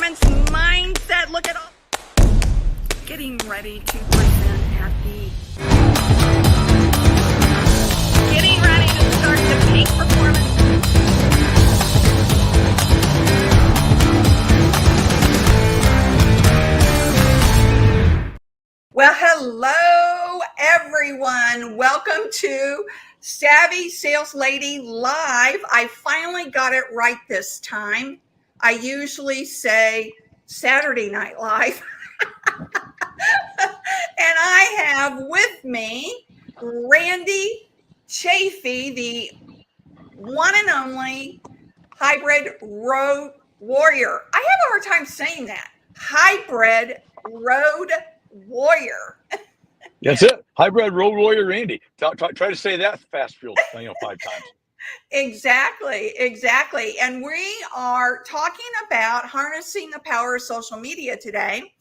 performance mindset. Look at all. Getting ready to present at the. Getting ready to start the peak performance. Well, hello, everyone. Welcome to Savvy Sales Lady Live. I finally got it right this time. I usually say Saturday Night Live. And I have with me Randy Chafee, the one and only hybrid road warrior. I have a hard time saying that. Hybrid road warrior. That's it. Hybrid road warrior Randy. Try to say that fast, 5 times. Exactly. And we are talking about harnessing the power of social media today.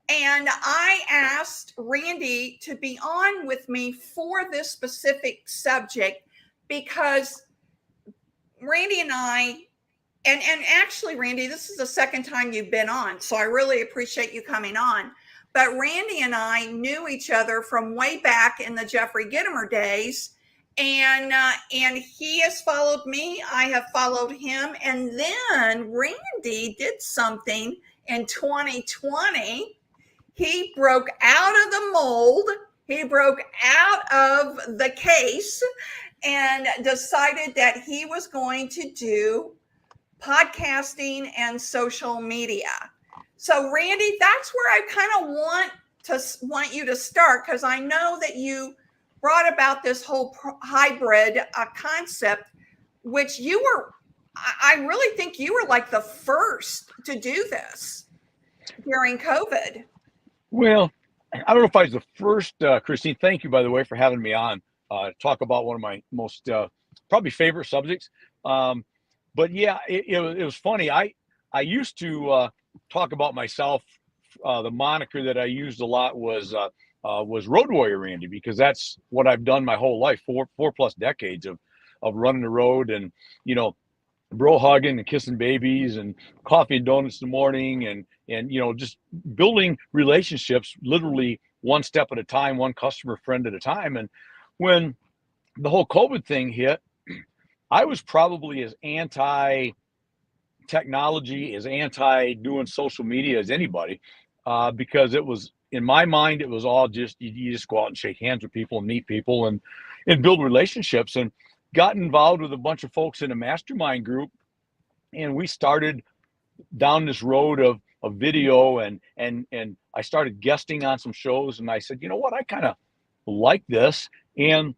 And I asked Randy to be on with me for this specific subject because Randy and I, and actually, Randy, this is the second time you've been on, so I really appreciate you coming on. But Randy and I knew each other from way back in the Jeffrey Gitomer days, and he has followed me. I have followed him, and then Randy did something in 2020. He broke out of the mold. He broke out of the case and decided that he was going to do podcasting and social media. So Randy, that's where I kind of want you to start, because I know that you brought about this whole hybrid concept, which I really think you were like the first to do this during COVID. Well, I don't know if I was the first, Christine. Thank you, by the way, for having me on. Talk about one of my most probably favorite subjects. But yeah, it was funny. I used to talk about myself. The moniker that I used a lot was Road Warrior Randy, because that's what I've done my whole life, four plus decades of running the road, and bro hugging and kissing babies and coffee and donuts in the morning, and just building relationships literally one step at a time, one customer friend at a time. And when the whole COVID thing hit, I was probably as anti technology, as anti doing social media as anybody, because it was, in my mind, it was all just, you just go out and shake hands with people and meet people and build relationships. And got involved with a bunch of folks in a mastermind group, and we started down this road of video, and I started guesting on some shows, and I said, you know what, I kind of like this. And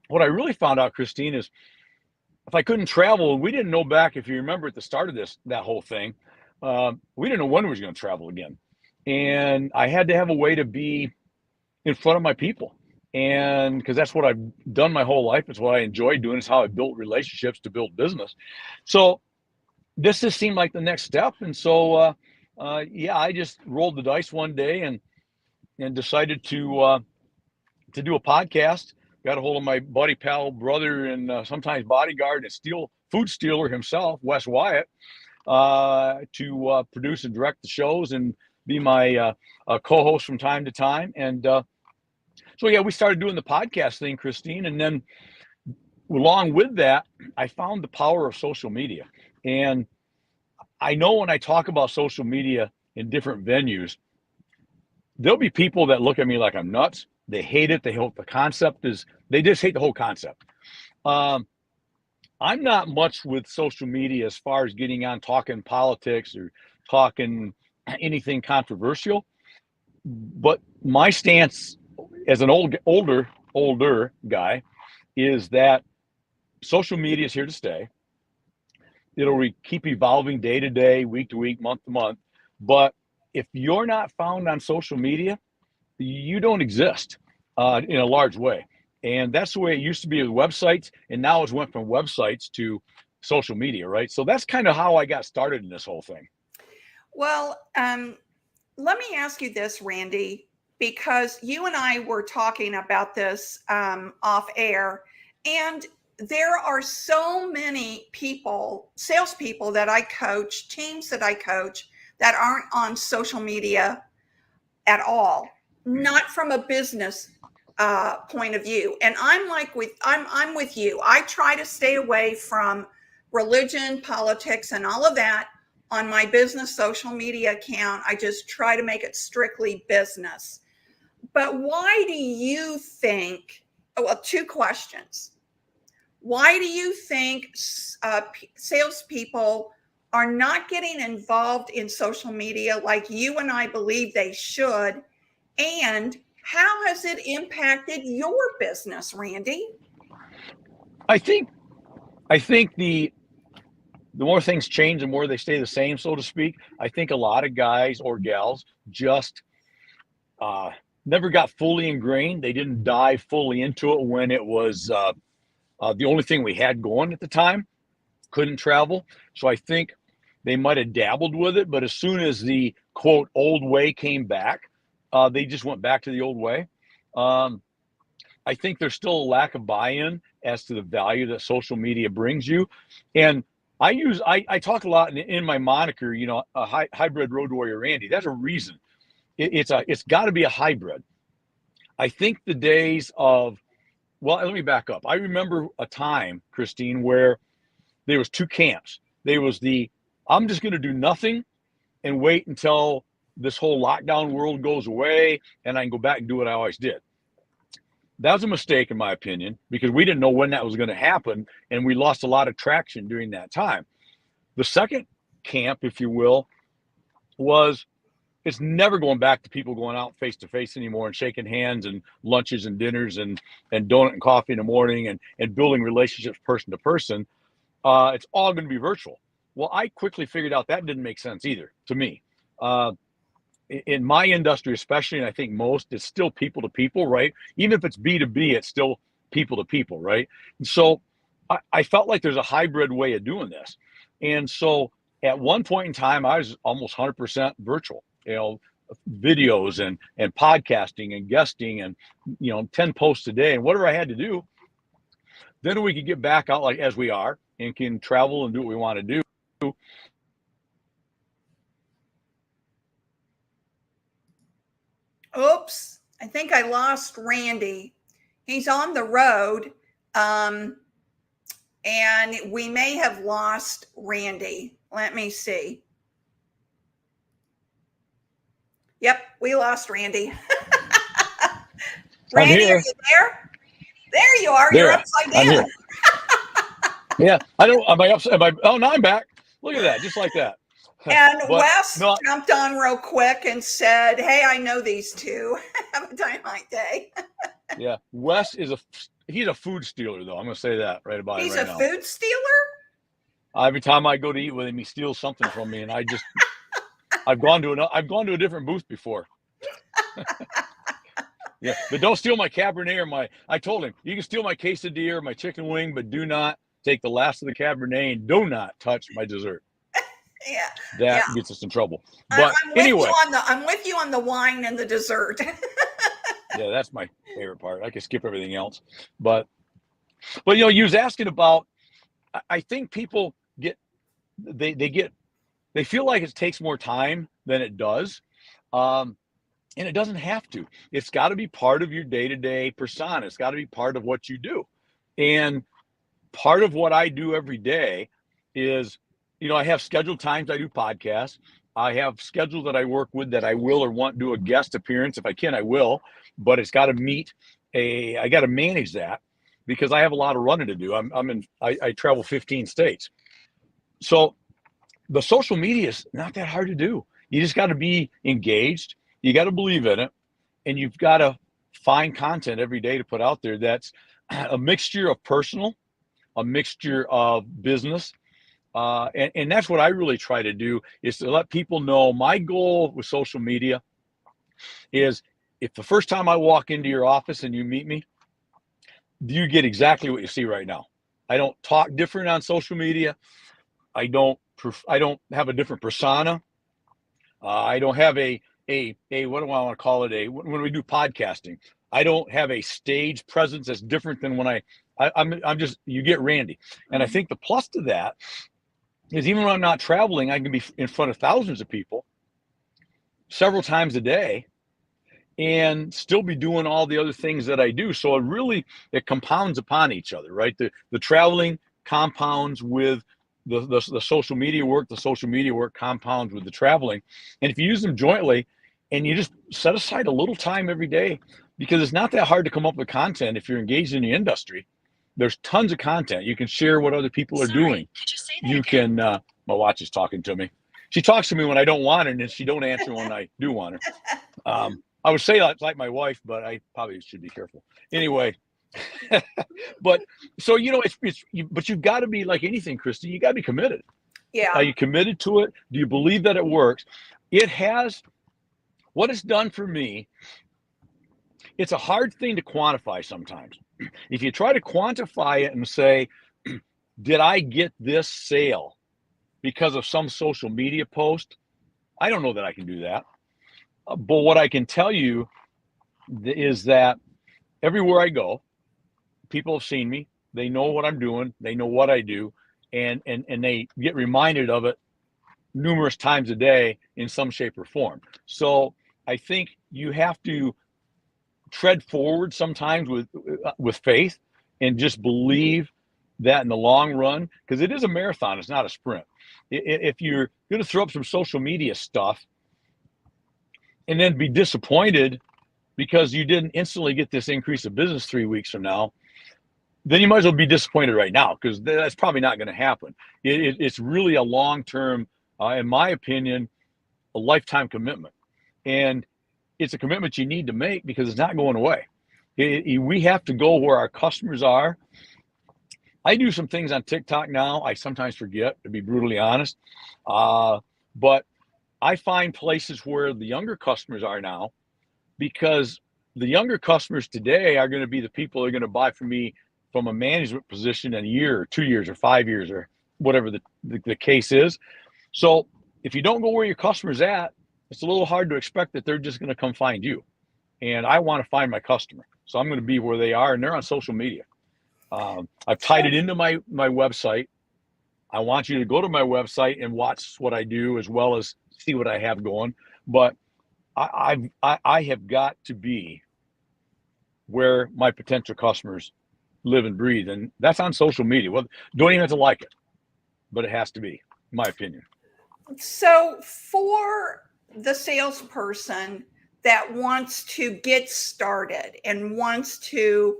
what I really found out, Christine, is if I couldn't travel, and we didn't know back, if you remember at the start of that whole thing, we didn't know when we was going to travel again. And I had to have a way to be in front of my people. And because that's what I've done my whole life. It's what I enjoy doing. It's how I built relationships to build business. So this just seemed like the next step. And so, I just rolled the dice one day and decided to do a podcast. Got a hold of my buddy, pal, brother, and sometimes bodyguard and food stealer himself, Wes Wyatt, to produce and direct the shows and be my co-host from time to time. And so, we started doing the podcast thing, Christine. And then along with that, I found the power of social media. And I know when I talk about social media in different venues, there'll be people that look at me like I'm nuts. They hate it. They hope they just hate the whole concept. I'm not much with social media as far as getting on talking politics or talking anything controversial. But my stance as an older guy is that social media is here to stay. It'll keep evolving day to day, week to week, month to month. But if you're not found on social media, you don't exist in a large way. And that's the way it used to be with websites. And now it's went from websites to social media, right? So that's kind of how I got started in this whole thing. Well, let me ask you this, Randy, because you and I were talking about this off air, and there are so many people, salespeople that I coach, teams that I coach, that aren't on social media at all, not from a business point of view. And I'm with you. I try to stay away from religion, politics, and all of that on my business social media account. I just try to make it strictly business. But why do you think? Well, two questions. Why do you think salespeople are not getting involved in social media like you and I believe they should? And how has it impacted your business, Randy? I think the more things change, the more they stay the same, so to speak. I think a lot of guys or gals just never got fully ingrained. They didn't dive fully into it when it was the only thing we had going at the time. Couldn't travel. So I think they might have dabbled with it, but as soon as the quote old way came back, they just went back to the old way. I think there's still a lack of buy-in as to the value that social media brings you. And I talk a lot in my moniker, you know, a hybrid road warrior Randy. That's a reason. It's got to be a hybrid. I think the days of, well, let me back up. I remember a time, Christine, where there was two camps. There was I'm just going to do nothing and wait until this whole lockdown world goes away and I can go back and do what I always did. That was a mistake, in my opinion, because we didn't know when that was going to happen, and we lost a lot of traction during that time. The second camp, if you will, was it's never going back to people going out face to face anymore and shaking hands and lunches and dinners and donut and coffee in the morning and building relationships person to person. It's all going to be virtual. Well, I quickly figured out that didn't make sense either to me. In my industry, especially, and I think most, it's still people to people, right? Even if it's B2B, it's still people to people, right? And so I felt like there's a hybrid way of doing this. And so at one point in time, I was almost 100% virtual, you know, videos and podcasting and guesting and, you know, 10 posts a day and whatever I had to do. Then we could get back out like as we are and can travel and do what we want to do. Oops, I think I lost Randy. He's on the road. And we may have lost Randy. Let me see. Yep, we lost Randy. Randy, are you there? There you are. There, you're upside down. Yeah, I don't. Am I upside? Oh, now I'm back. Look at that, just like that. And Wes jumped on real quick and said, "Hey, I know these two. Have a dynamite day." Yeah, Wes he's a food stealer, though. I'm going to say that right about he's it right now. He's a food stealer? Every time I go to eat with him, he steals something from me, and I've gone to a different booth before. Yeah, but don't steal my Cabernet or I told him, you can steal my quesadilla or my chicken wing, but do not take the last of the Cabernet and do not touch my dessert. Yeah. That gets us in trouble. But anyway. I'm with you on the wine and the dessert. Yeah, that's my favorite part. I can skip everything else. But you know, you was asking about, I think people they feel like it takes more time than it does. And it doesn't have to. It's got to be part of your day-to-day persona. It's got to be part of what you do. And part of what I do every day is, you know, I have scheduled times I do podcasts. I have scheduled that I work with that I will or want to do a guest appearance. If I can, I will, but it's got to I got to manage that because I have a lot of running to do. I travel 15 states. So the social media is not that hard to do. You just got to be engaged. You got to believe in it, and you've got to find content every day to put out there that's a mixture of personal, a mixture of business, and that's what I really try to do is to let people know my goal with social media is if the first time I walk into your office and you meet me, you get exactly what you see right now. I don't talk different on social media. I don't have a different persona. I don't have a what do I want to call it? When we do podcasting, I don't have a stage presence that's different than when I'm just, you get Randy. And I think the plus to that is even when I'm not traveling, I can be in front of thousands of people several times a day and still be doing all the other things that I do. So it compounds upon each other, right? The traveling compounds with the social media work. The social media work compounds with the traveling. And if you use them jointly and you just set aside a little time every day, because it's not that hard to come up with content if you're engaged in the industry. There's tons of content. You can share what other people are doing. Could you say that You again? can, my watch is talking to me. She talks to me when I don't want her, and then she don't answer when I do want her. I would say that's like my wife, but I probably should be careful. Anyway, but so, but you've got to be like anything, Christy. You got to be committed. Yeah. Are you committed to it? Do you believe that it works? What it's done for me, it's a hard thing to quantify sometimes. If you try to quantify it and say, did I get this sale because of some social media post? I don't know that I can do that. But what I can tell you is that everywhere I go, people have seen me. They know what I'm doing. They know what I do. And they get reminded of it numerous times a day in some shape or form. So I think you have to tread forward sometimes with faith and just believe that in the long run, because it is a marathon, it's not a sprint. If you're going to throw up some social media stuff and then be disappointed because you didn't instantly get this increase of business 3 weeks from now, then you might as well be disappointed right now, because that's probably not going to happen. It's really a long-term, in my opinion, a lifetime commitment. And it's a commitment you need to make because it's not going away. We have to go where our customers are. I do some things on TikTok now. I sometimes forget, to be brutally honest. But I find places where the younger customers are now, because the younger customers today are going to be the people that are going to buy from me from a management position in a year or 2 years or 5 years or whatever the case is. So if you don't go where your customer's at, it's a little hard to expect that they're just going to come find you. And I want to find my customer. So I'm going to be where they are, and they're on social media. I've tied it into my website. I want you to go to my website and watch what I do as well as see what I have going. But I have got to be where my potential customers live and breathe. And that's on social media. Well, don't even have to like it, but it has to be, in my opinion. So for the salesperson that wants to get started and wants to,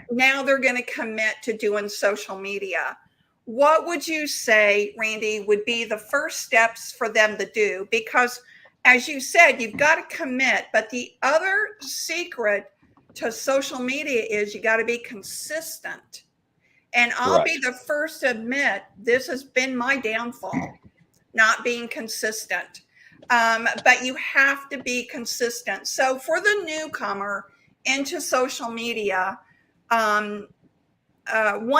now they're going to commit to doing social media, what would you say, Randy, would be the first steps for them to do? Because as you said, you've got to commit, but the other secret to social media is you got to be consistent. And I'll be the first to admit this has been my downfall, not being consistent. But you have to be consistent. So for the newcomer into social media, one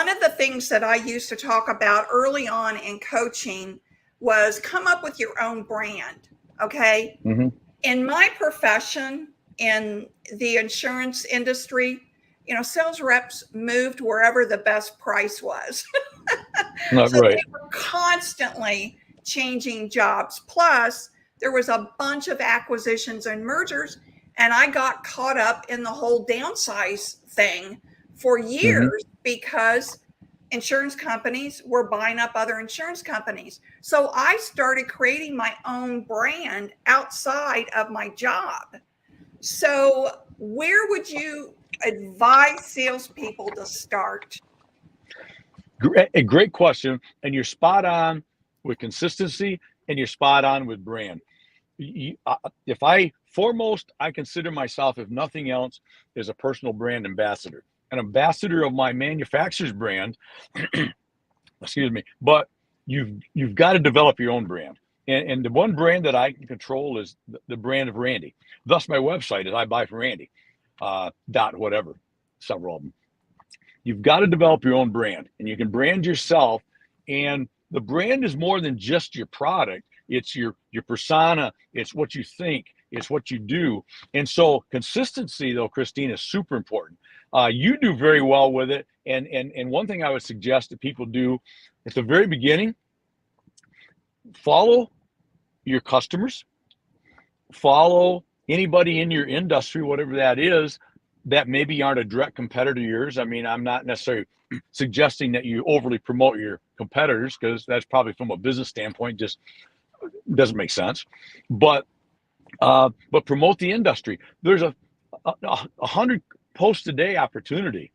of the things that I used to talk about early on in coaching was come up with your own brand. Okay. Mm-hmm. In my profession, in the insurance industry, sales reps moved wherever the best price was. Not so right. They were constantly changing jobs. Plus, there was a bunch of acquisitions and mergers, and I got caught up in the whole downsize thing for years because insurance companies were buying up other insurance companies. So I started creating my own brand outside of my job. So where would you advise salespeople to start? A great question. And you're spot on with consistency, and you're spot on with brand. I consider myself, if nothing else, as a personal brand ambassador, an ambassador of my manufacturer's brand. Excuse me. But you've got to develop your own brand. And the one brand that I can control is the brand of Randy. Thus, my website is I buy from Randy, dot whatever, several of them. You've got to develop your own brand, and you can brand yourself. And the brand is more than just your product. It's your persona. It's what you think. It's what you do. And so consistency, though, Christine, is super important. You do very well with it. And one thing I would suggest that people do at the very beginning follow your customers, follow anybody in your industry, whatever that is, that maybe aren't a direct competitor of yours. I mean, I'm not necessarily suggesting that you overly promote your competitors, because that's probably, from a business standpoint, just doesn't make sense. But promote the industry. There's a 100 posts a day opportunity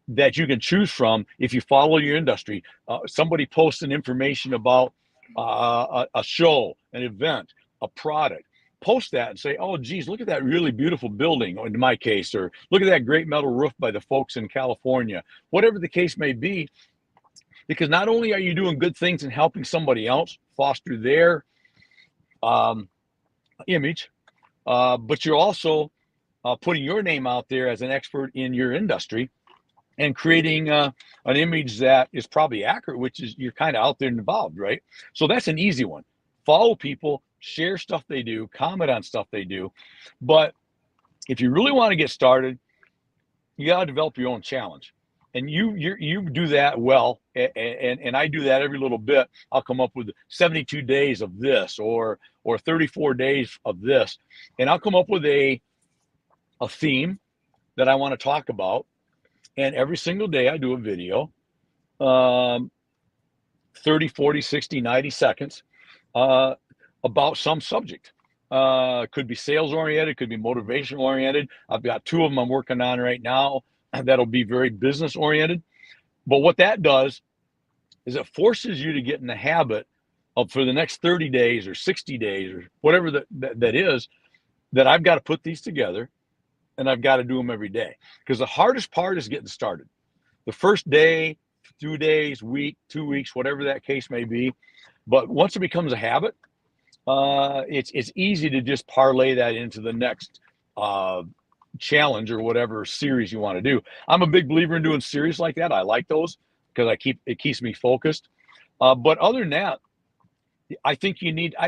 that you can choose from if you follow your industry. Somebody posts an information about a show, an event, a product. Post that and say, oh, geez, look at that really beautiful building, in my case, or look at that great metal roof by the folks in California, whatever the case may be. Because not only are you doing good things and helping somebody else foster their image, but you're also putting your name out there as an expert in your industry and creating an image that is probably accurate, which is you're kind of out there and involved, right? So that's an easy one. Follow people, share stuff they do, comment on stuff they do. But if you really want to get started, you got to develop your own challenge. And you do that well, and I do that every little bit. I'll come up with 72 days of this, or 34 days of this, and I'll come up with a theme that I want to talk about. And every single day I do a video, 30, 40, 60, 90 seconds, about some subject. Could be sales oriented, could be motivation oriented. I've got 2 of them I'm working on right now that'll be very business oriented. But what that does is it forces you to get in the habit of, for the next 30 days or 60 days or whatever that is, that I've got to put these together, and I've got to do them every day. Because the hardest part is getting started. The first day, 2 days, week, 2 weeks, whatever that case may be. But once it becomes a habit, it's easy to just parlay that into the next challenge or whatever series you want to do. I'm a big believer in doing series like that. I like those because it keeps me focused. But other than that, I think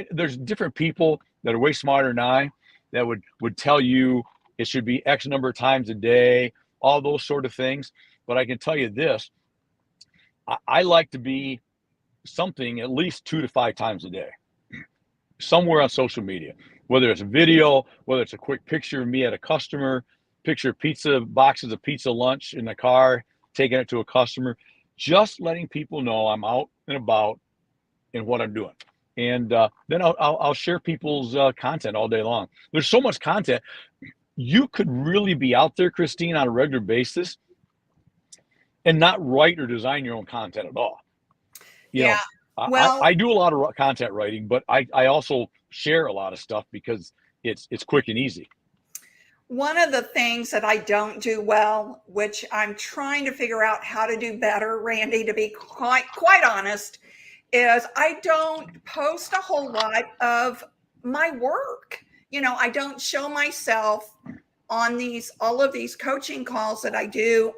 there's different people that are way smarter than I that would tell you it should be X number of times a day, all those sort of things. But I can tell you this, I like to be something at least 2 to 5 times a day, somewhere on social media, whether it's a video, whether it's a quick picture of me at a customer, picture of pizza, boxes of pizza lunch in the car, taking it to a customer, just letting people know I'm out and about in what I'm doing. And then I'll share people's content all day long. There's so much content. You could really be out there, Christine, on a regular basis and not write or design your own content at all. You know, Well, I do a lot of content writing, but I also share a lot of stuff because it's quick and easy. one of the things that I don't do well, which I'm trying to figure out how to do better, Randy, to be quite honest, is I don't post a whole lot of my work. I don't show myself on all of these coaching calls that I do,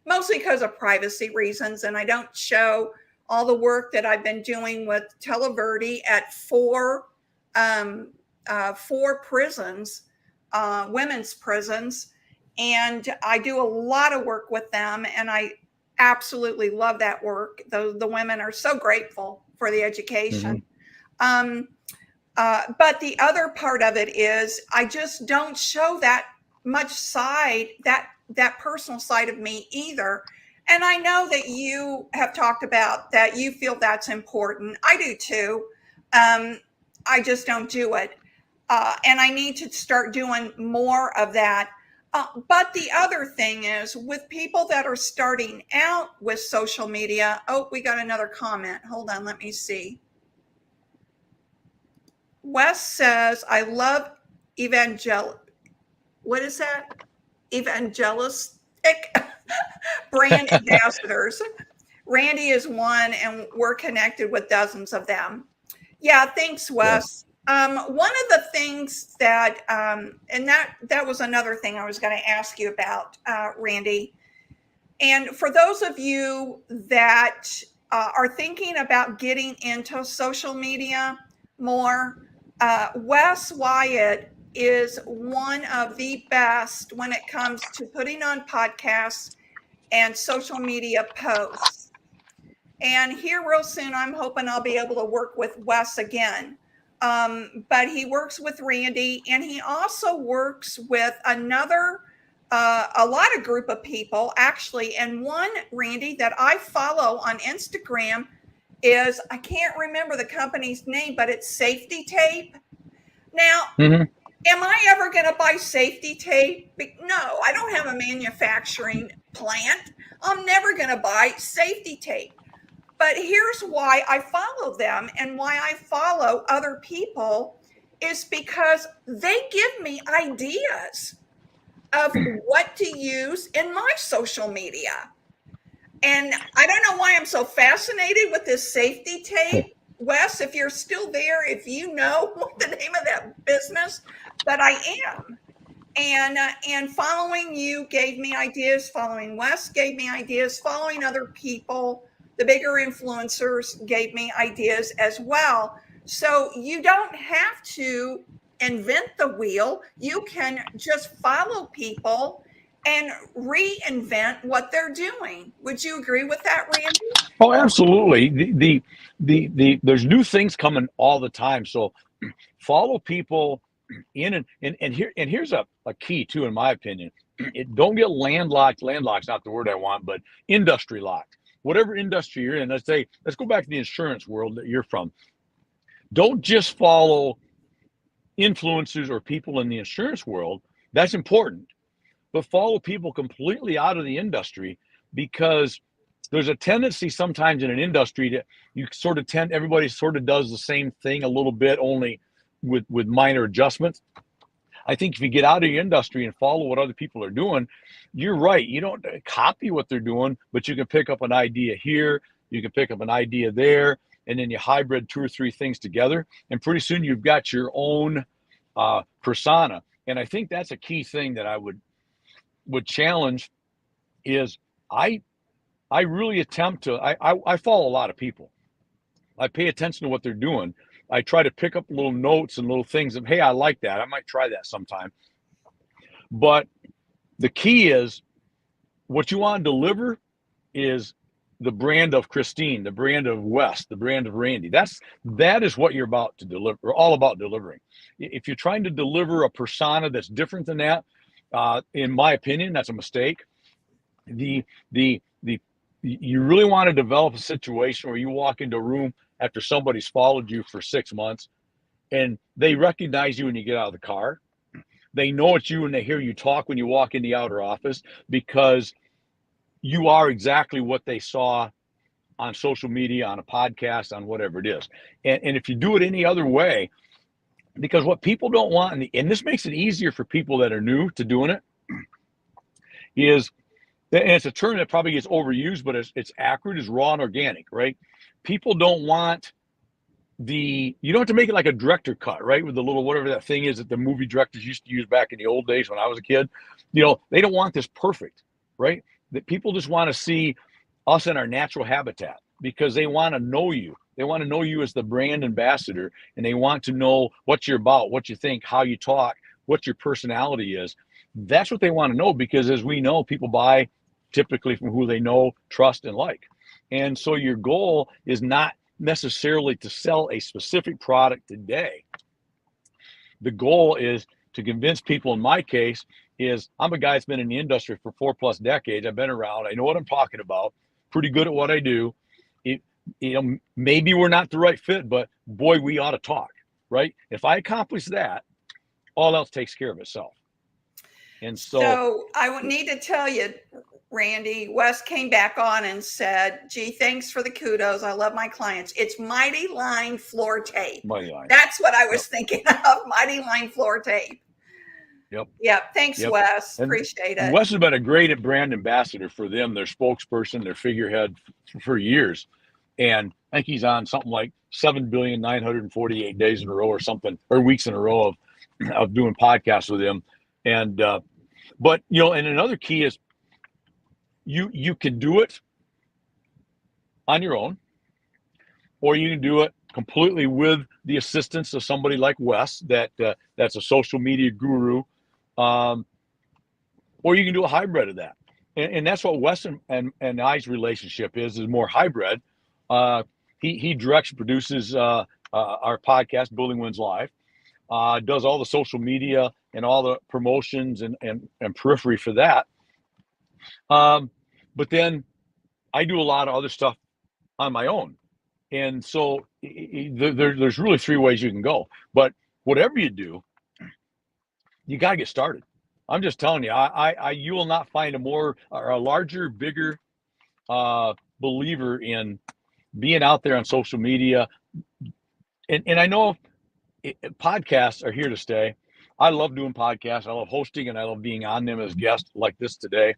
mostly because of privacy reasons. And I don't show all the work that I've been doing with Televerde at 4 prisons, women's prisons. And I do a lot of work with them, and I absolutely love that work. The women are so grateful for the education. Mm-hmm. But the other part of it is I just don't show that much that personal side of me either. And I know that you have talked about that you feel that's important. I do too. I just don't do it. And I need to start doing more of that. But the other thing is, with people that are starting out with social media. Oh, we got another comment. Hold on, let me see. Wes says, I love what is that? Evangelistic brand ambassadors. Randy is one, and we're connected with dozens of them. Yeah, thanks, Wes. Yeah. One of the things that, and that was another thing I was going to ask you about, Randy. And for those of you that are thinking about getting into social media more, Wes Wyatt is one of the best when it comes to putting on podcasts and social media posts. And here real soon, I'm hoping I'll be able to work with Wes again. But he works with Randy, and he also works with another, a lot of group of people actually. And one, Randy, that I follow on Instagram is, I can't remember the company's name, but it's Safety Tape. Now, am I ever going to buy safety tape? No, I don't have a manufacturing plant. I'm never going to buy safety tape. But here's why I follow them and why I follow other people is because they give me ideas of what to use in my social media. And I don't know why I'm so fascinated with this safety tape. Wes, if you're still there, if you know what the name of that business, but I am. And following you gave me ideas, following Wes gave me ideas, following other people, the bigger influencers gave me ideas as well. So you don't have to invent the wheel. You can just follow people and reinvent what they're doing. Would you agree with that, Randy? Oh, absolutely. There's new things coming all the time. So follow people in here's a key too, in my opinion. Don't get landlocked. Landlocked's not the word I want, but industry locked. Whatever industry you're in, let's go back to the insurance world that you're from. Don't just follow influencers or people in the insurance world. That's important. But follow people completely out of the industry, because there's a tendency sometimes in an industry that you sort of everybody sort of does the same thing a little bit, only with minor adjustments. I think if you get out of your industry and follow what other people are doing, you're right. You don't copy what they're doing, but you can pick up an idea here, you can pick up an idea there, and then you hybrid 2 or 3 things together, and pretty soon you've got your own persona. And I think that's a key thing that I would challenge is I really attempt to, I follow a lot of people. I pay attention to what they're doing. I try to pick up little notes and little things of, hey, I like that. I might try that sometime. But the key is what you want to deliver is the brand of Christine, the brand of Wes, the brand of Randy. That is what you're about to deliver, or all about delivering. If you're trying to deliver a persona that's different than that, in my opinion, that's a mistake. You really want to develop a situation where you walk into a room after somebody's followed you for 6 months and they recognize you when you get out of the car. They know it's you when they hear you talk when you walk in the outer office, because you are exactly what they saw on social media, on a podcast, on whatever it is. And if you do it any other way, because what people don't want, and this makes it easier for people that are new to doing it, is, and it's a term that probably gets overused, but it's accurate, is raw and organic, right? People don't want you don't have to make it like a director cut, right? With the little, whatever that thing is that the movie directors used to use back in the old days when I was a kid. They don't want this perfect, right? That people just want to see us in our natural habitat, because they want to know you. They want to know you as the brand ambassador, and they want to know what you're about, what you think, how you talk, what your personality is. That's what they want to know, because as we know, people buy typically from who they know, trust, and like. And so your goal is not necessarily to sell a specific product today. The goal is to convince people, in my case, is I'm a guy that's been in the industry for 4+ decades. I've been around. I know what I'm talking about. Pretty good at what I do. Maybe we're not the right fit, but boy, we ought to talk, right? If I accomplish that, all else takes care of itself. And so I need to tell you, Randy, Wes came back on and said, gee, thanks for the kudos. I love my clients. It's Mighty Line floor tape. Mighty Line. That's what I was thinking of, Mighty Line floor tape. Yep. Thanks, Wes. Appreciate it. Wes has been a great brand ambassador for them, their spokesperson, their figurehead for years. And I think he's on something like 7,948 days in a row or something, or weeks in a row of doing podcasts with him. And, but, and another key is you can do it on your own, or you can do it completely with the assistance of somebody like Wes, that's a social media guru, or you can do a hybrid of that. And that's what Wes and I's relationship is more hybrid. He directs and produces our podcast, Building Wins Live. Does all the social media and all the promotions and periphery for that. But then I do a lot of other stuff on my own. And so there's really three ways you can go. But whatever you do, you got to get started. I'm just telling you, you will not find a larger, bigger believer in being out there on social media. And I know podcasts are here to stay. I love doing podcasts. I love hosting, and I love being on them as guests like this today.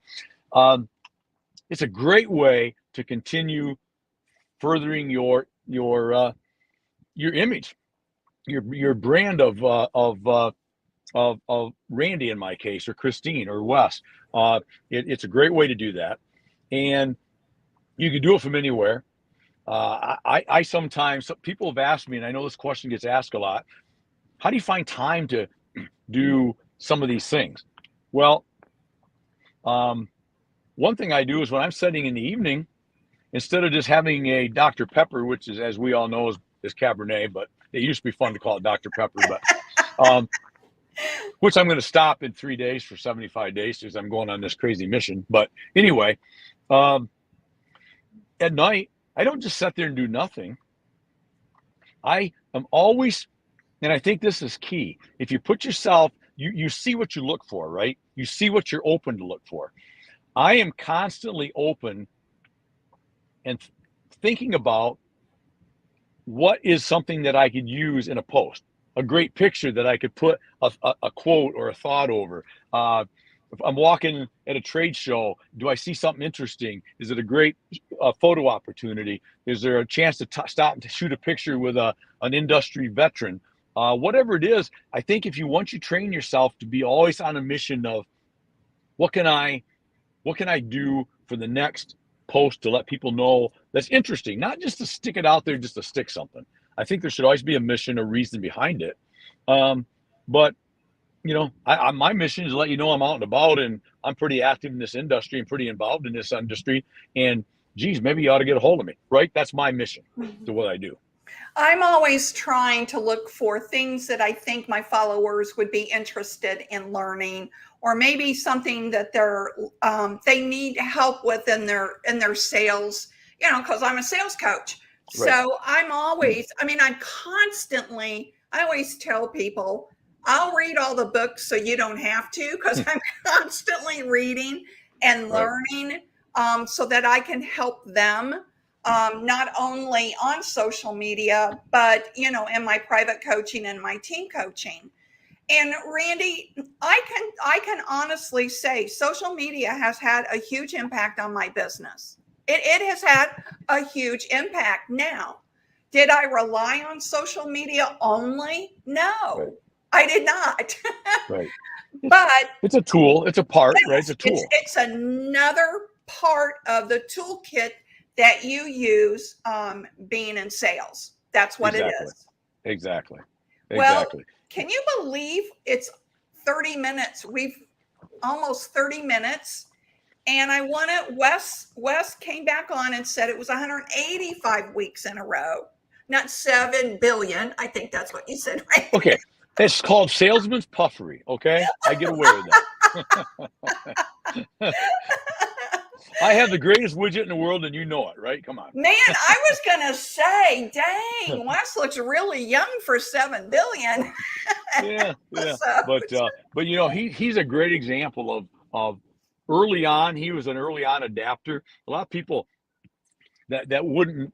It's a great way to continue furthering your image, your brand of Randy in my case, or Christine, or Wes. It's a great way to do that, and you can do it from anywhere. I sometimes, people have asked me, and I know this question gets asked a lot, how do you find time to do some of these things? Well, one thing I do is when I'm studying in the evening, instead of just having a Dr. Pepper, which is, as we all know, is Cabernet, but it used to be fun to call it Dr. Pepper, but which I'm going to stop in 3 days for 75 days because I'm going on this crazy mission. But anyway, at night, I don't just sit there and do nothing. I am always, and I think this is key, if you put yourself, you see what you look for, right? You see what you're open to look for. I am constantly open and thinking about what is something that I could use in a post, a great picture that I could put a quote or a thought over. If I'm walking at a trade show, do I see something interesting? Is it a great photo opportunity? Is there a chance to stop and shoot a picture with an industry veteran? Whatever it is, I think once you train yourself to be always on a mission of what can I do for the next post to let people know that's interesting, not just to stick it out there just to stick something. I think there should always be a mission, a reason behind it. But my mission is to let you know I'm out and about, and I'm pretty active in this industry and pretty involved in this industry. And geez, maybe you ought to get a hold of me, right? That's my mission to what I do. I'm always trying to look for things that I think my followers would be interested in learning, or maybe something that they need help with in their sales, because I'm a sales coach. Right. So I always tell people, I'll read all the books so you don't have to, because I'm constantly reading and learning, so that I can help them, not only on social media, but, in my private coaching and my team coaching. And Randy, I can honestly say social media has had a huge impact on my business. It has had a huge impact. Now, did I rely on social media only? No. Right. I did not. Right. But it's a tool. It's a part, right? It's a tool. It's another part of the toolkit that you use being in sales. That's what it is. Exactly. Well, can you believe it's 30 minutes? We've almost 30 minutes. And I want it. Wes came back on and said it was 185 weeks in a row, not 7 billion. I think that's what you said, right? Okay. It's called salesman's puffery. Okay. I get away with that. I have the greatest widget in the world, and you know it, right? Come on. Man, I was going to say, dang, Wes looks really young for 7 billion. Yeah. But he's a great example of early on. He was an early on adapter. A lot of people that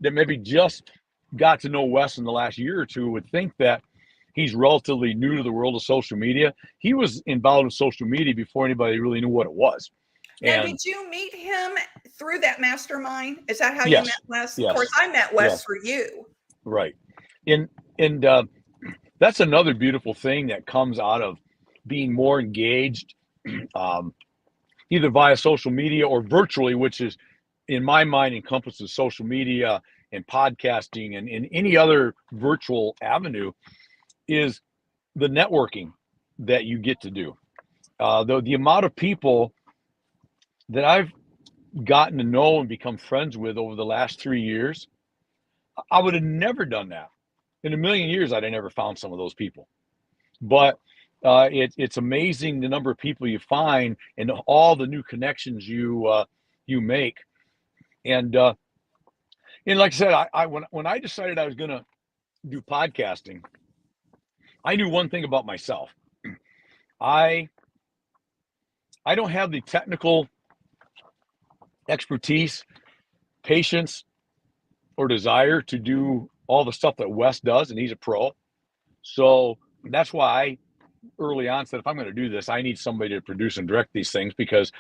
maybe just got to know Wes in the last year or two would think that he's relatively new to the world of social media. He was involved in social media before anybody really knew what it was. Now, did you meet him through that mastermind? Is that how you met Wes? Yes. Of course, I met Wes through you. Right. And that's another beautiful thing that comes out of being more engaged, either via social media or virtually, which is, in my mind, encompasses social media and podcasting and any other virtual avenue, is the networking that you get to do. The amount of people that I've gotten to know and become friends with over the last 3 years I would have never done that. In a million years, I'd have never found some of those people. But it's amazing the number of people you find and all the new connections you make. And like I said, when I decided I was going to do podcasting, I knew one thing about myself. I don't have the technical expertise, patience, or desire to do all the stuff that Wes does, and he's a pro. So that's why I early on said, if I'm going to do this, I need somebody to produce and direct these things, because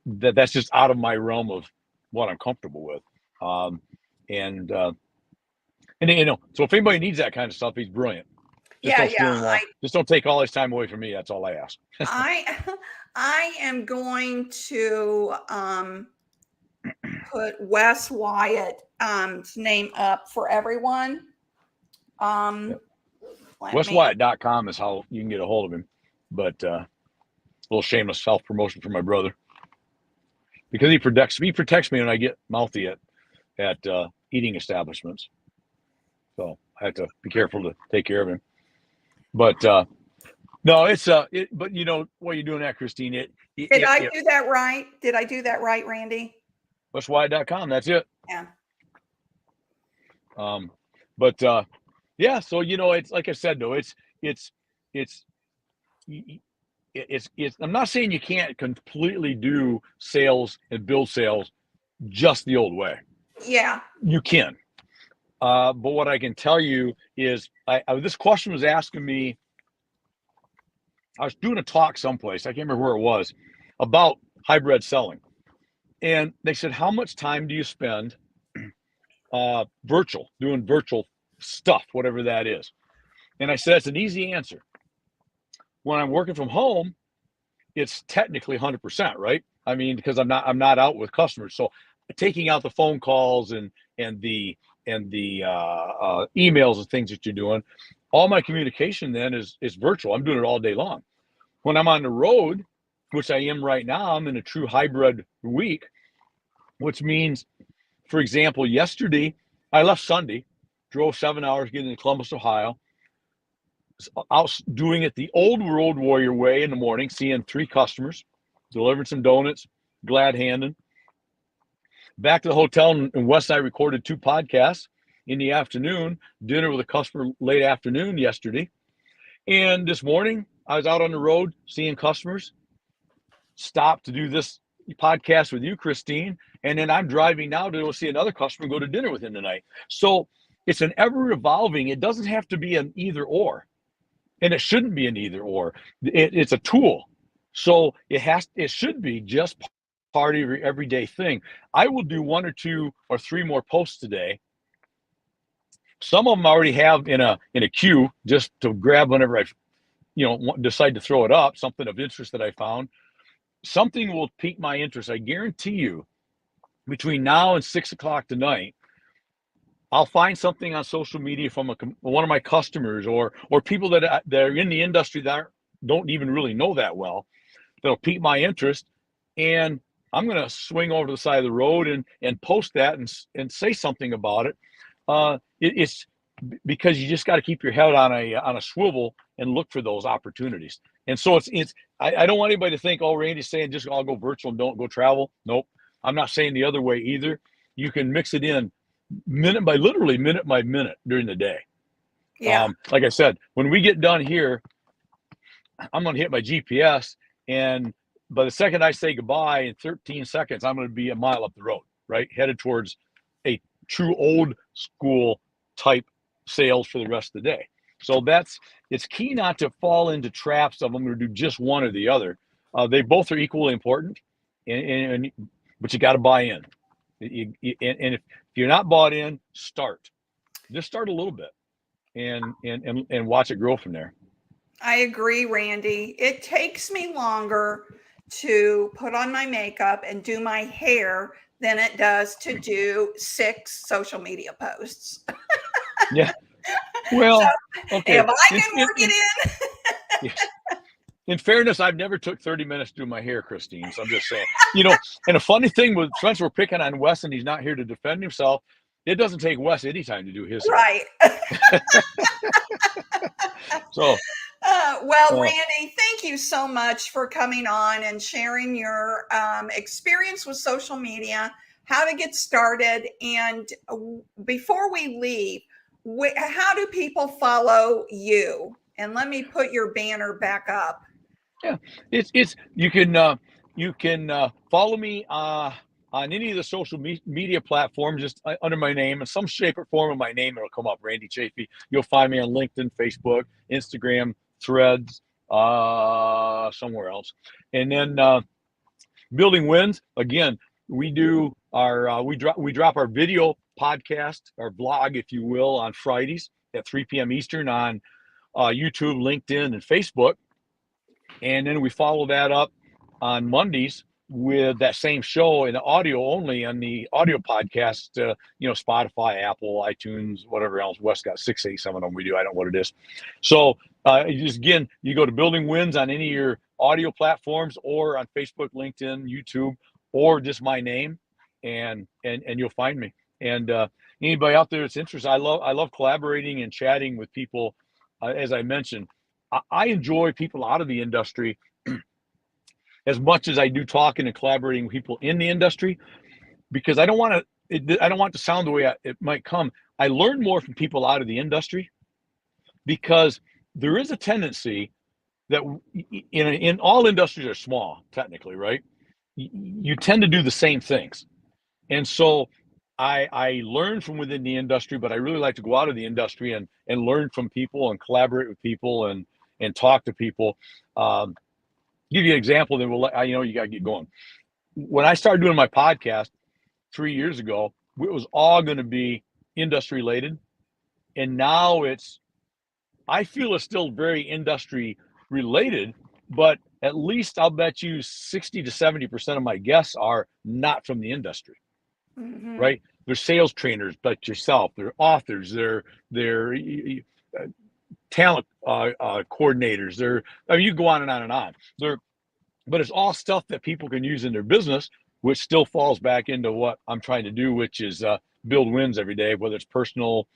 that's just out of my realm of what I'm comfortable with. And so if anybody needs that kind of stuff, he's brilliant. Just don't take all his time away from me. That's all I ask. I am going to put Wes Wyatt's name up for everyone. WesWyatt.com is how you can get a hold of him. But a little shameless self-promotion for my brother, because he protects me when I get mouthy at eating establishments. So I have to be careful to take care of him. But no, it's but you know what you're doing that, Christine. Did I do that right? Did I do that right, Randy? WesWyatt.com. That's it. Yeah. But yeah, so it's like I said though, it's I'm not saying you can't completely do sales and build sales just the old way. Yeah. You can. But what I can tell you is this question was asking me, I was doing a talk someplace, I can't remember where it was, about hybrid selling. And they said, how much time do you spend doing virtual stuff, whatever that is? And I said, it's an easy answer. When I'm working from home, it's technically 100%, right? I mean, because I'm not out with customers. So taking out the phone calls and the emails and things that you're doing, all my communication then is virtual. I'm doing it all day long. When I'm on the road, which I am right now, I'm in a true hybrid week, which means, for example, yesterday, I left Sunday, drove 7 hours getting to Columbus, Ohio, out doing it the old road warrior way in the morning, seeing 3 customers, delivering some donuts, glad handing. Back to the hotel, and Wes and I recorded 2 podcasts in the afternoon, dinner with a customer late afternoon yesterday. And this morning, I was out on the road seeing customers, stopped to do this podcast with you, Christine, and then I'm driving now to go see another customer and go to dinner with him tonight. So it's an ever evolving. It doesn't have to be an either or, and it shouldn't be an either or. It's a tool. So it should be just part of your everyday thing. I will do 1 or 2 or 3 more posts today. Some of them I already have in a queue just to grab whenever I decide to throw it up, something of interest that I found. Something will pique my interest. I guarantee you, between now and 6 o'clock tonight, I'll find something on social media from one of my customers or people that are in the industry that don't even really know that well, that'll pique my interest. And I'm going to swing over to the side of the road and post that and say something about it. It's because you just got to keep your head on a swivel and look for those opportunities. And so I don't want anybody to think, oh, Randy's saying just I'll go virtual and don't go travel. Nope. I'm not saying the other way either. You can mix it in minute by minute during the day. Yeah. Like I said, when we get done here, I'm going to hit my GPS, and by the second I say goodbye in 13 seconds, I'm going to be a mile up the road, right? Headed towards a true old school type sales for the rest of the day. So it's key not to fall into traps of I'm going to do just one or the other. They both are equally important, but you got to buy in. And if you're not bought in, just start a little bit and watch it grow from there. I agree, Randy. It takes me longer to put on my makeup and do my hair than it does to do 6 social media posts. Yeah. Well, so, okay. If I can work it in. Yes. In fairness, I've never took 30 minutes to do my hair, Christine. So I'm just saying, and a funny thing with since we're picking on Wes and he's not here to defend himself, it doesn't take Wes any time to do his hair. Right. So, well, Randy, thank you so much for coming on and sharing your experience with social media, how to get started. And before we leave, how do people follow you? And let me put your banner back up. yeah, it's you can follow me on any of the social media platforms, just under my name, in some shape or form of my name, it'll come up, Randy Chafee. You'll find me on LinkedIn, Facebook, Instagram, Threads, somewhere else. And then Building Wins, again, we do our we drop our video podcast, our vlog, if you will, on Fridays at 3 p.m. Eastern on YouTube, LinkedIn, and Facebook. And then we follow that up on Mondays with that same show in audio only on the audio podcast, Spotify, Apple, iTunes, whatever else. Wes got 6, 8, 7 of them we do. I don't know what it is. So just again, you go to Building Wins on any of your audio platforms or on Facebook, LinkedIn, YouTube, or just my name, and you'll find me. And anybody out there that's interested, I love collaborating and chatting with people. As I mentioned, I enjoy people out of the industry as much as I do talking and collaborating with people in the industry, because I don't want to sound the way it might come. I learn more from people out of the industry, because there is a tendency that in all industries are small, technically, right? You tend to do the same things. And so I learn from within the industry, but I really like to go out of the industry and learn from people and collaborate with people and talk to people. Give you an example, then you got to get going. When I started doing my podcast 3 years ago, it was all going to be industry related. And now I feel it's still very industry related, but at least I'll bet you 60 to 70% of my guests are not from the industry, right? They're sales trainers like yourself. They're authors. They're talent coordinators. You go on and on and on. But it's all stuff that people can use in their business, which still falls back into what I'm trying to do, which is build wins every day, whether it's personal,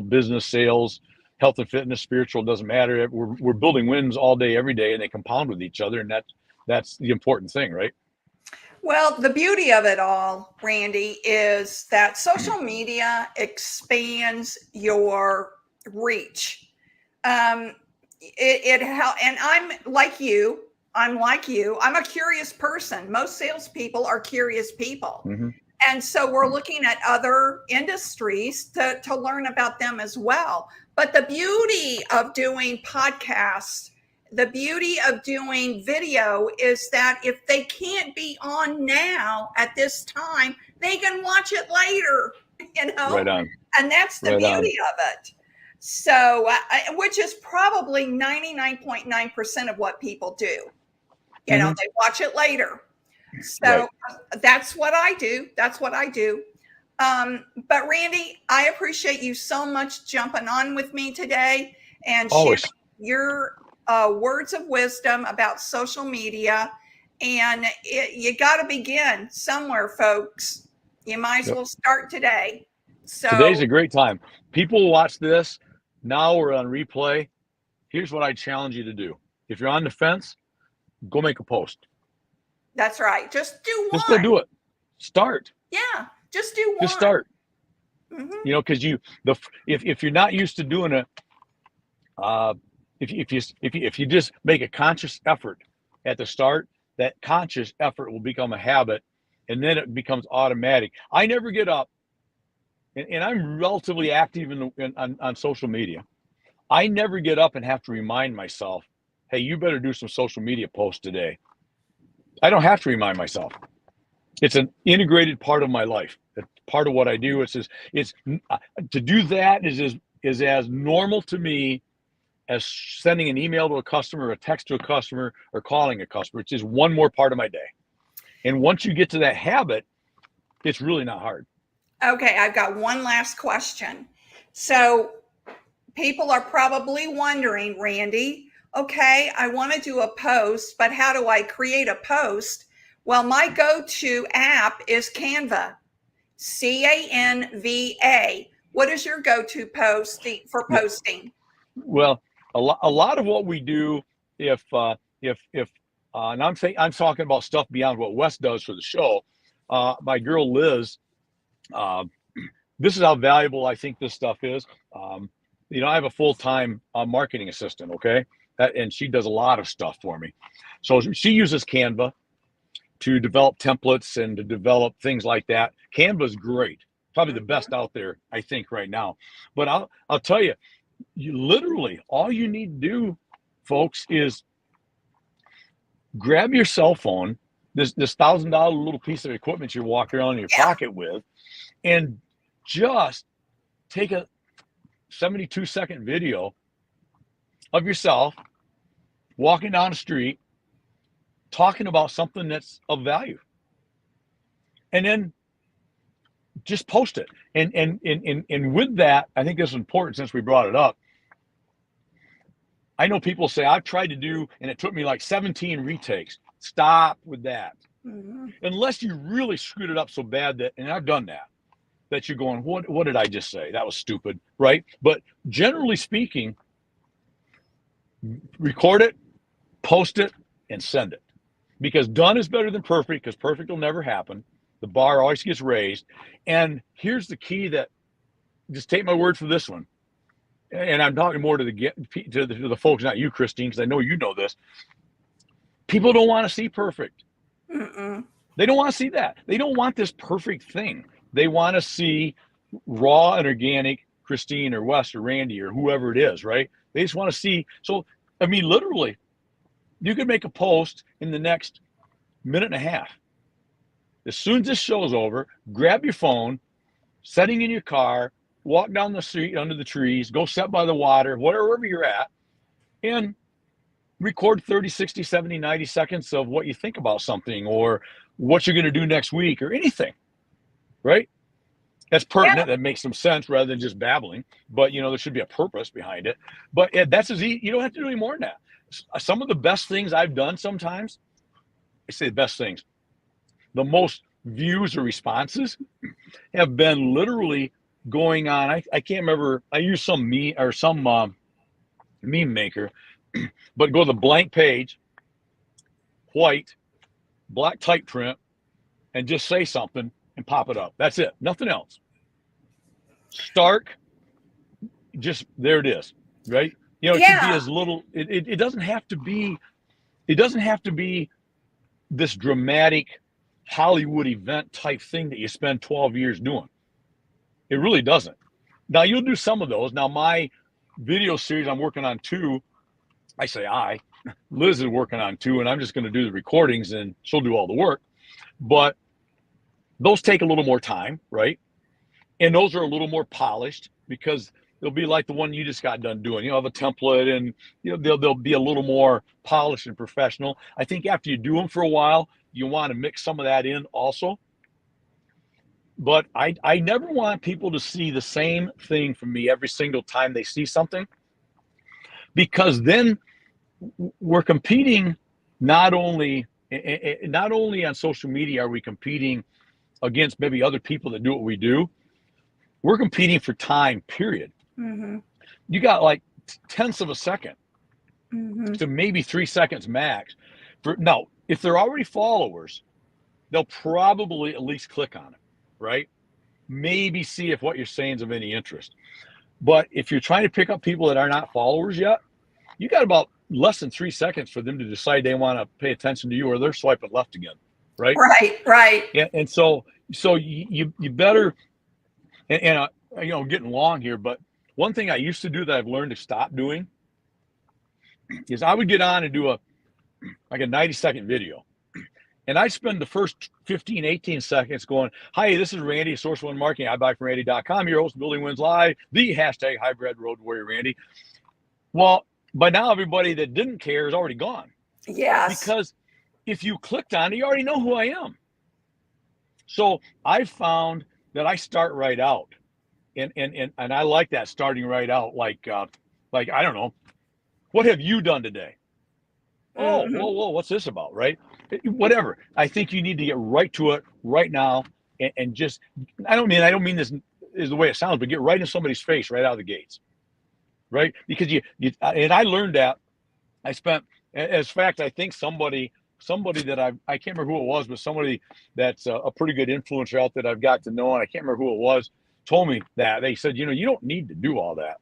business, sales, health and fitness, spiritual, doesn't matter. We're building wins all day, every day, and they compound with each other. And that's the important thing, right? Well, the beauty of it all, Randy, is that social media expands your reach. And I'm like you. I'm a curious person. Most salespeople are curious people. Mm-hmm. And so we're looking at other industries to learn about them as well. But the beauty of doing podcasts, the beauty of doing video is that if they can't be on now at this time, they can watch it later, Right on. And that's the beauty of it. So, which is probably 99.9% of what people do. They watch it later. So that's what I do. But Randy, I appreciate you so much jumping on with me today and sharing your words of wisdom about social media. And you got to begin somewhere, folks. You might as well start today. So today's a great time. People watch this now or on replay. Here's what I challenge you to do. If you're on the fence, go make a post. That's right. Just do one. Just go do it. Start. Yeah. Just do one. Just start. Because if you're not used to doing it, if you just make a conscious effort at the start, that conscious effort will become a habit, and then it becomes automatic. I never get up, and I'm relatively active on social media. I never get up and have to remind myself, hey, you better do some social media posts today. I don't have to remind myself. It's an integrated part of my life. It's part of what I do. It's to do that is as normal to me as sending an email to a customer, a text to a customer, or calling a customer. It's just one more part of my day. And once you get to that habit, it's really not hard. Okay, I've got one last question. So people are probably wondering, Randy, okay, I want to do a post, but how do I create a post? Well, my go-to app is Canva. Canva. What is your go-to posting for posting? Well, a lot of what we do, if and I'm talking about stuff beyond what Wes does for the show. My girl Liz, this is how valuable I think this stuff is. I have a full-time marketing assistant, okay, and she does a lot of stuff for me. So she uses Canva to develop templates and to develop things like that. Canva's great, probably the best out there, I think, right now. But I'll tell you, you literally all you need to do, folks, is grab your cell phone, this $1,000 little piece of equipment you're walking around in your pocket with, and just take a 72-second video of yourself walking down the street talking about something that's of value, and then just post it. And with that, I think this is important since we brought it up. I know people say, I've tried to do, and it took me like 17 retakes. Stop with that. Unless you really screwed it up so bad that, and I've done that you're going, what did I just say? That was stupid, right? But generally speaking, record it, post it, and send it. Because done is better than perfect, because perfect will never happen. The bar always gets raised. And here's the key that, just take my word for this one. And I'm talking more to the folks, not you, Christine, because I know you know this. People don't want to see perfect. They don't want to see that. They don't want this perfect thing. They want to see raw and organic Christine or Wes or Randy or whoever it is, right? They just want to see. So, I mean, literally, you could make a post in the next minute and a half. As soon as this show's over, grab your phone, setting in your car, walk down the street under the trees, go sit by the water, wherever you're at, and record 30, 60, 70, 90 seconds of what you think about something or what you're going to do next week or anything, right? That's pertinent. That makes some sense rather than just babbling. But, there should be a purpose behind it. But that's as easy. You don't have to do any more than that. Some of the best things I've done sometimes, I say the best things, the most views or responses have been literally going on. I can't remember. I use some meme or some meme maker, but go to the blank page, white, black type print, and just say something and pop it up. That's it. Nothing else. Stark. Just there it is. Right. It can be as little. It doesn't have to be. It doesn't have to be this dramatic Hollywood event type thing that you spend 12 years doing. It really doesn't. Now you'll do some of those. Now my video series, I'm working on 2. I say Liz is working on 2, and I'm just going to do the recordings and she'll do all the work. But those take a little more time, right? And those are a little more polished because they'll be like the one you just got done doing. Have a template, and they'll be a little more polished and professional. I think after you do them for a while, you want to mix some of that in also. But I never want people to see the same thing from me every single time they see something, because then we're competing. Not only on social media are we competing against maybe other people that do what we do, we're competing for time, period. You got like tenths of a second to maybe 3 seconds max. Now, if they're already followers, they'll probably at least click on it, right? Maybe see if what you're saying is of any interest. But if you're trying to pick up people that are not followers yet, you got about less than 3 seconds for them to decide they want to pay attention to you, or they're swiping left again, right? Right. Yeah, and so you better, and getting long here, but one thing I used to do that I've learned to stop doing is I would get on and do a 90-second video. And I spend the first 15, 18 seconds going, hi, this is Randy, Source One Marketing. I buy from Randy.com, your host, Building Wins Live, the hashtag hybrid road warrior Randy. Well, by now, everybody that didn't care is already gone. Yes. Because if you clicked on it, you already know who I am. So I found that I start right out. And I like that, starting right out. Like I don't know, what have you done today? Whoa, what's this about, right? Whatever. I think you need to get right to it right now and just, I don't mean this is the way it sounds, but get right in somebody's face right out of the gates, right? Because and I learned that. I spent, as fact, I think somebody that I can't remember who it was, but somebody that's a pretty good influencer out that I've got to know, and I can't remember who it was, told me that. They said, you don't need to do all that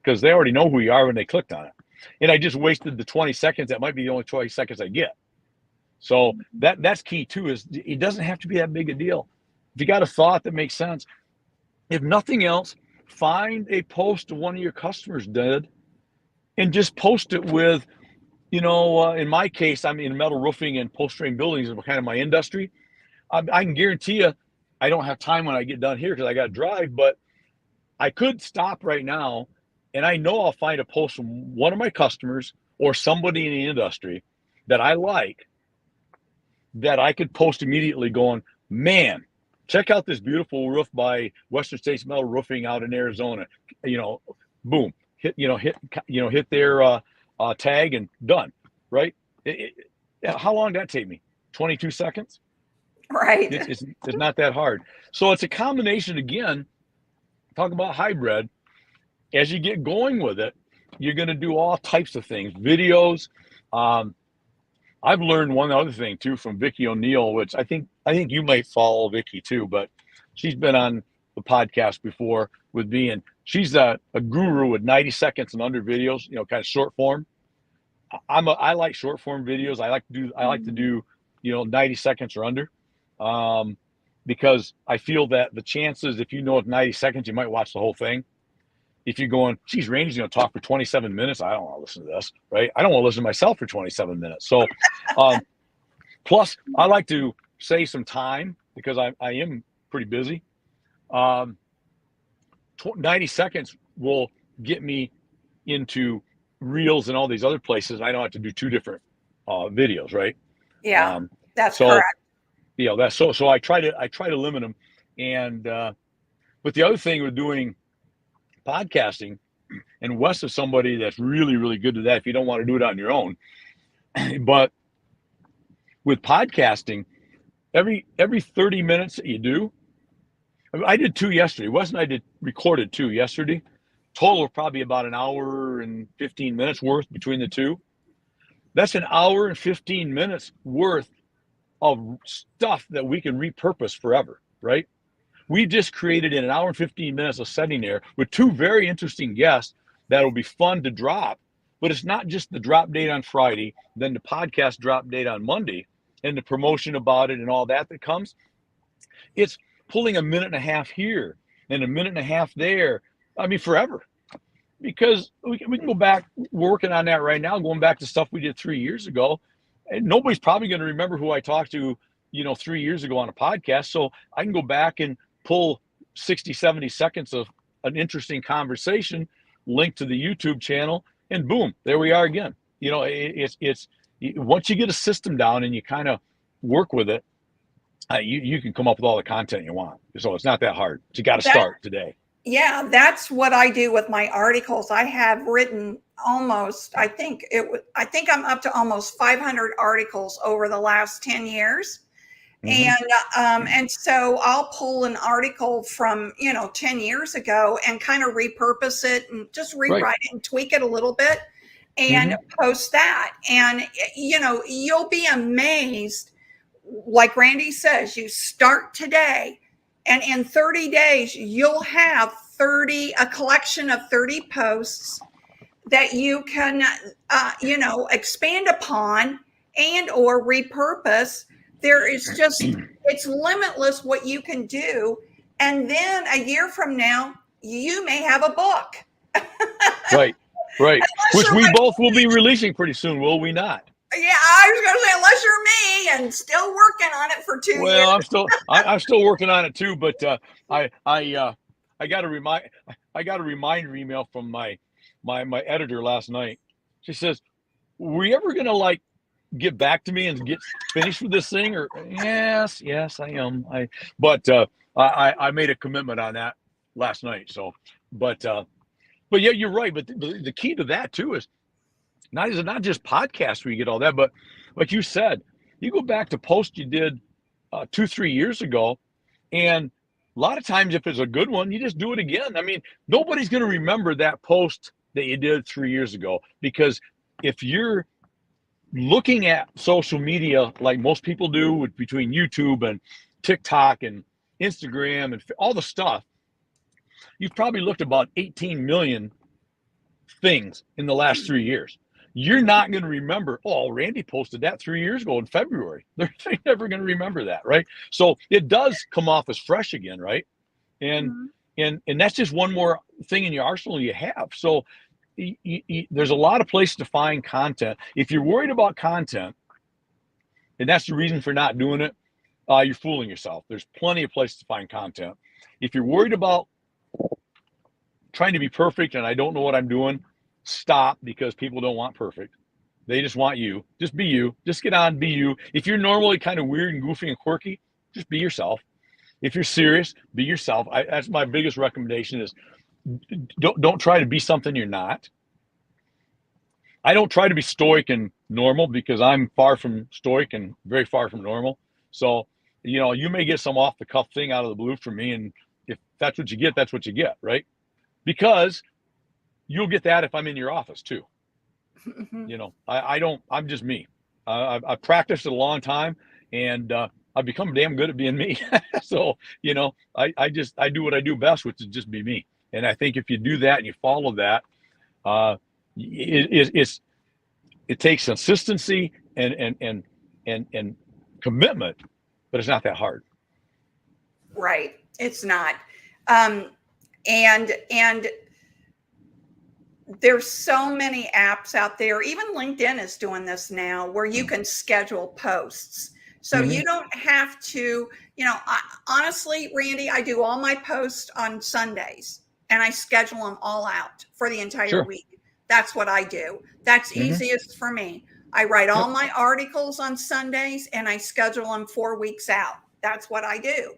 because they already know who you are when they clicked on it. And I just wasted the 20 seconds. That might be the only 20 seconds I get. So that's key too, is it doesn't have to be that big a deal. If you got a thought that makes sense, if nothing else, find a post one of your customers did and just post it with, in my case, I'm in metal roofing and post-frame buildings is kind of my industry. I can guarantee you, I don't have time when I get done here because I got to drive, but I could stop right now and I know I'll find a post from one of my customers or somebody in the industry that I like that I could post immediately going, man, check out this beautiful roof by Western States Metal Roofing out in Arizona. Boom, hit their tag and done, right? How long did that take me? 22 seconds? Right. It's not that hard. So it's a combination, again, talk about hybrid. As you get going with it, you're going to do all types of things, videos. I've learned one other thing too from Vicki O'Neill, which I think you might follow Vicki too, but she's been on the podcast before with me, and she's a guru with 90 seconds and under videos, kind of short form. I like short form videos. I like to do 90 seconds or under, because I feel that the chances, if it's 90 seconds, you might watch the whole thing. If you're going, geez, Randy's going to talk for 27 minutes. I don't want to listen to this, right? I don't want to listen to myself for 27 minutes. So, plus I like to save some time because I am pretty busy. 90 seconds will get me into Reels and all these other places. I don't have to do two different videos, right? Yeah, that's correct. That's so I try to limit them. And but the other thing with doing podcasting, and Wes is somebody that's really, really good at that if you don't want to do it on your own. But with podcasting, every 30 minutes that you do, I did 2 yesterday. Wes and I recorded 2 yesterday. Total of probably about an hour and 15 minutes worth between the two. That's an hour and 15 minutes worth of stuff that we can repurpose forever, right? We just created in an hour and 15 minutes of setting there with 2 very interesting guests that'll be fun to drop. But it's not just the drop date on Friday, then the podcast drop date on Monday, and the promotion about it and all that comes. It's pulling a minute and a half here and a minute and a half there. I mean, forever. Because we can go back, we're working on that right now, going back to stuff we did 3 years ago. And nobody's probably going to remember who I talked to, 3 years ago on a podcast. So I can go back and pull 60, 70 seconds of an interesting conversation, link to the YouTube channel, and boom, there we are again. It's once you get a system down and you kind of work with it, you can come up with all the content you want. So it's not that hard. But you got to start today. Yeah, that's what I do with my articles. I have written I think I'm up to almost 500 articles over the last 10 years. And so I'll pull an article from 10 years ago and kind of repurpose it and just rewrite it and tweak it a little bit and post that. And you'll be amazed, like Randy says, you start today and in 30 days you'll have a collection of 30 posts that you can expand upon and or repurpose. There is it's limitless what you can do. And then a year from now, you may have a book. Right. Which we both will be releasing pretty soon, will we not? Yeah, I was going to say, unless you're me and still working on it for 2 years. Well, I'm still working on it too, but I got a reminder email from my editor last night. She says, "Were you ever going to get back to me and get finished with this thing?" Or yes, I am. I made a commitment on that last night. So, but yeah, you're right. But the key to that too is not just podcasts where you get all that, but like you said, you go back to posts you did 2-3 years ago, And a lot of times, if it's a good one, you just do it again. I mean, nobody's going to remember that post that you did 3 years ago, because if you're looking at social media like most people do, with between YouTube and TikTok and Instagram and all the stuff, you've probably looked about 18 million things in the last 3 years. You're not going to remember, oh, Randy posted that 3 years ago in February. They're never going to remember that, right? So it does come off as fresh again, right? And and that's just one more thing in your arsenal you have. So there's a lot of places to find content. If you're worried about content, and that's the reason for not doing it, you're fooling yourself. There's plenty of places to find content. If you're worried about trying to be perfect and I don't know what I'm doing, stop, because people don't want perfect. They just want you. Just be you. Just get on, be you. If you're normally kind of weird and goofy and quirky, just be yourself. If you're serious, be yourself. That's my biggest recommendation is don't try to be something you're not. I don't try to be stoic and normal, because I'm far from stoic and very far from normal. So, you may get some off the cuff thing out of the blue from me. And if that's what you get, that's what you get, right? Because you'll get that if I'm in your office too. I'm just me. I've practiced it a long time, and I've become damn good at being me. So, I do what I do best, which is just be me. And I think if you do that and you follow that, it takes consistency and commitment, but it's not that hard. Right. It's not. And there's so many apps out there. Even LinkedIn is doing this now, where you can schedule posts. So you don't have to, honestly, Randy, I do all my posts on Sundays, and I schedule them all out for the entire week. That's what I do. That's easiest for me. I write all my articles on Sundays, and I schedule them 4 weeks out. That's what I do.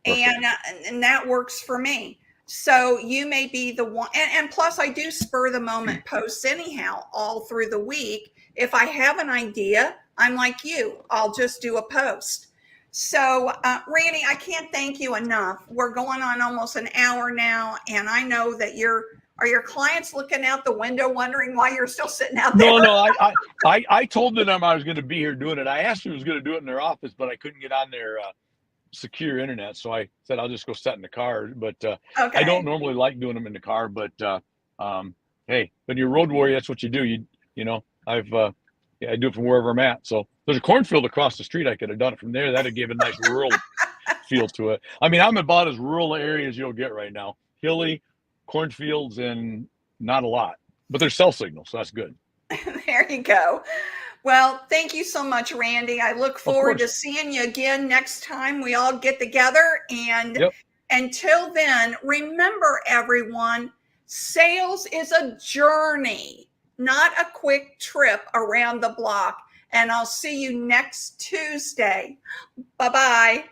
And that works for me. So you may be the one, and plus I do spur the moment posts anyhow, all through the week. If I have an idea, I'm like you, I'll just do a post. So Randy, I can't thank you enough. We're going on almost an hour now, and I know that are your clients looking out the window wondering why you're still sitting out there? No, I told them I was going to be here doing it. I asked them who was going to do it in their office, but I couldn't get on their secure internet, so I said I'll just go sit in the car. But I don't normally like doing them in the car. But hey, when you're a road warrior, that's what you do. I do it from wherever I'm at. So there's a cornfield across the street. I could have done it from there. That'd give a nice rural feel to it. I mean, I'm about as rural area as you'll get right now. Hilly, cornfields, and not a lot, but there's cell signal, so that's good. There you go. Well, thank you so much, Randy. I look forward to seeing you again next time we all get together. And until then, remember, everyone, sales is a journey, not a quick trip around the block. And I'll see you next Tuesday. Bye-bye.